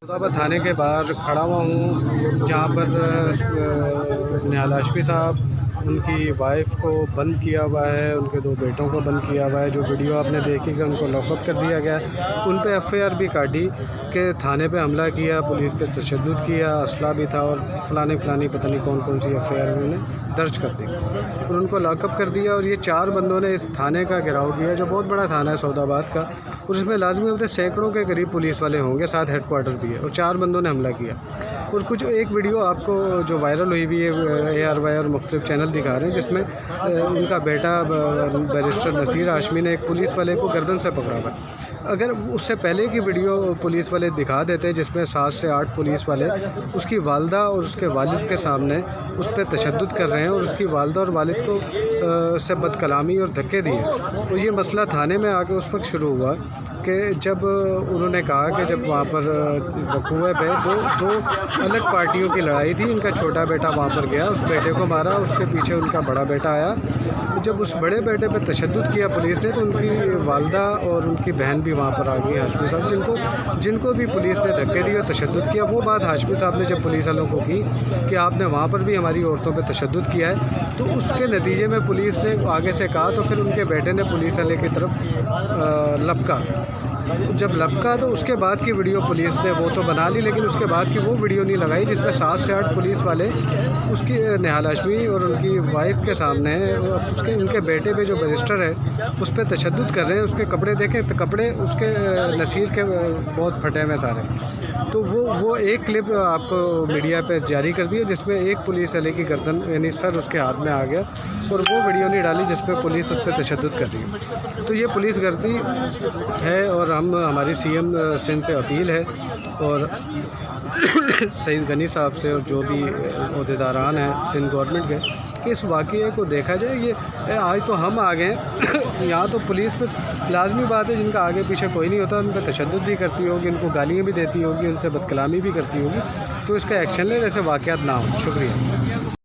सौदाबाद थाने के बाहर खड़ा हुआ हूँ जहाँ पर निहाल हाशमी साहब उनकी वाइफ को बंद किया हुआ है, उनके 2 बेटों को बंद किया हुआ है। जो वीडियो आपने देखी कि उनको लॉकअप कर दिया गया, उन पे FIR भी काटी कि थाने पे हमला किया, पुलिस पे तशद्दुद किया, असला भी था और फलानी पता नहीं कौन कौन सी FIR उन्होंने दर्ज कर दी और उनको लॉकअप कर दिया। और ये 4 बंदों ने इस थाने का घेराव किया जो बहुत बड़ा थाना है सौदाबाद का, और उसमें लाजमी होते सैकड़ों के करीब पुलिस वाले होंगे, साथ हेडक्वार्टर भी है, और 4 बंदों ने हमला किया। और कुछ एक वीडियो आपको जो वायरल हुई हुई है ARY और मुख्तलिफ चैनल दिखा रहे हैं जिसमें उनका बेटा बैरिस्टर नसीर हाशमी ने एक पुलिस वाले को गर्दन से पकड़ा हुआ है। अगर उससे पहले की वीडियो पुलिस वाले दिखा देते जिसमें 7 से 8 पुलिस वाले उसकी वालदा और उसके वालिद के सामने उस पर तशद्दुद कर रहे हैं और उसकी वालदा और वालिद को से बदकलामी और धक्के दिए, तो ये मसला थाने में आके उस वक्त शुरू हुआ कि जब उन्होंने कहा कि जब वहाँ पर वकूए पे दो अलग पार्टियों की लड़ाई थी, इनका छोटा बेटा वहाँ पर गया, उस बेटे को मारा, उसके पीछे उनका बड़ा बेटा आया। जब उस बड़े बेटे पे तशद्दुद किया पुलिस ने तो उनकी वालदा और उनकी बहन भी वहाँ पर आ गई, हाशमी साहब, जिनको भी पुलिस ने धक्के दिए और तशद्दुद किया। वो बात हाशमी साहब ने जब पुलिस वालों को की कि आपने वहाँ पर भी हमारी औरतों पे तशद्दुद किया है, तो उसके नतीजे में पुलिस ने आगे से कहा, तो फिर उनके बेटे ने पुलिस वाले की तरफ लपका। जब लपका तो उसके बाद की वीडियो पुलिस ने वो तो बना ली, लेकिन उसके बाद की वो वीडियो नहीं लगाई जिसमें 7 से 8 पुलिस वाले उसकी निहाल हाशमी और उनकी वाइफ के सामने उनके बेटे पे जो बैरिस्टर है उस पर तशद्दुद कर रहे हैं। उसके कपड़े देखें तो कपड़े उसके नसीर के बहुत फटे हुए सारे। तो वो एक क्लिप आपको मीडिया पे जारी कर दी है जिसमें एक पुलिस वाले की गर्दन यानी सर उसके हाथ में आ गया, और वो वीडियो नहीं डाली जिसमें पुलिस उस पर तशद्दुद कर रही है। तो ये पुलिस गर्दी है और हमारी CM सिंध से अपील है और सईद गनी साहब से और जो भी अहदेदारान हैं सिंध गवर्नमेंट के कि इस वाक़े को देखा जाए। ये आज तो हम आ गए यहाँ, तो पुलिस पे लाजमी बात है जिनका आगे पीछे कोई नहीं होता, उन पर तशद्दुद भी करती होगी, उनको गालियाँ भी देती होगी, उनसे बदकलामी भी करती होगी, तो इसका एक्शन ले, ऐसे वाक़यात ना हो। शुक्रिया।